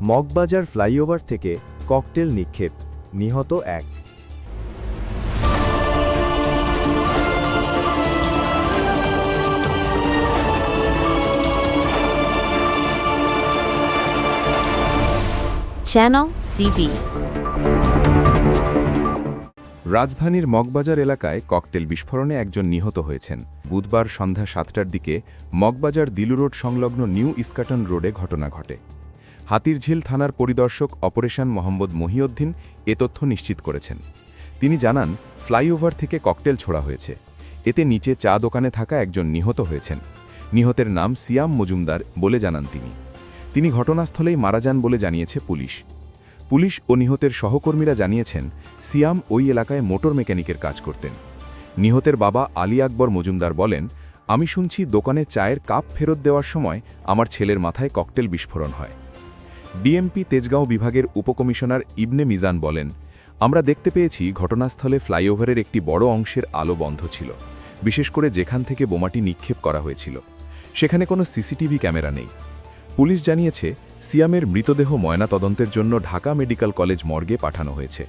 Moghbazar flyover থেকে cocktail নিক্ষেপ, নিহত এক। চ্যানেল সিবি। রাজধানীর মগবাজার এলাকায় ককটেল বিস্ফোরণে একজন নিহত হয়েছেন। বুধবার সন্ধ্যা ৭টার দিকে মগবাজার দিলু রোড সংলগ্ন নিউ ইস্কাটন রোডে ঘটনা ঘটে। হাতিরঝিল থানার পরিদর্শক অপারেশন মোহাম্মদ মহিউদ্দিন এ তথ্য নিশ্চিত করেছেন। তিনি জানান, ফ্লাইওভার থেকে ককটেল ছোড়া হয়েছে। এতে নিচে চা দোকানে থাকা একজন নিহত হয়েছেন। নিহতের নাম সিয়াম মজুমদার বলে জানান তিনি ঘটনাস্থলেই মারা যান বলে জানিয়েছে পুলিশ। পুলিশ ও নিহতের সহকর্মীরা জানিয়েছেন, সিয়াম ওই এলাকায় মোটর মেকানিকের কাজ করতেন। নিহতের বাবা আলী আকবর মজুমদার বলেন, আমি শুনছি দোকানে চায়ের কাপ ফেরত দেওয়ার সময় আমার ছেলের মাথায় ককটেল বিস্ফোরণ হয়। ডিএমপি তেজগাঁও বিভাগের উপকমিশনার ইবনে মিজান বলেন, আমরা দেখতে পেয়েছি ঘটনাস্থলে ফ্লাইওভারের একটি বড় অংশের আলো বন্ধ ছিল, বিশেষ করে যেখান থেকে বোমাটি নিক্ষেপ করা হয়েছিল সেখানে কোনো সিসিটিভি ক্যামেরা নেই। পুলিশ জানিয়েছে, সিয়ামের মৃতদেহ ময়নাতদন্তের জন্য ঢাকা মেডিকেল কলেজ মর্গে পাঠানো হয়েছে।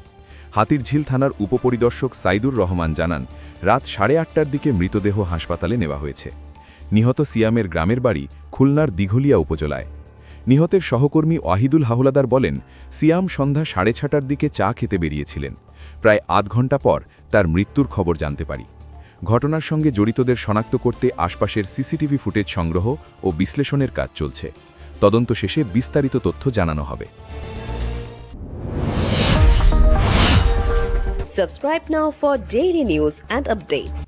হাতিরঝিল থানার উপপরিদর্শক সাইদুর রহমান জানান, রাত 8:30টার দিকে মৃতদেহ হাসপাতালে নেওয়া হয়েছে। নিহত সিয়ামের গ্রামের বাড়ি খুলনার দিঘলিয়া উপজেলায়। নিহতের সহকর্মী ওয়াহিদুল হাওলাদার বলেন, সিয়াম সন্ধ্যা 6:30টার দিকে চা খেতে বেরিয়েছিলেন। প্রায় আধ ঘণ্টা পর তার মৃত্যুর খবর জানতে পারি। ঘটনার সঙ্গে জড়িতদের শনাক্ত করতে আশপাশের সিসিটিভি ফুটেজ সংগ্রহ ও বিশ্লেষণের কাজ চলছে। তদন্ত শেষে বিস্তারিত তথ্য জানানো হবে। Subscribe now for daily news and updates.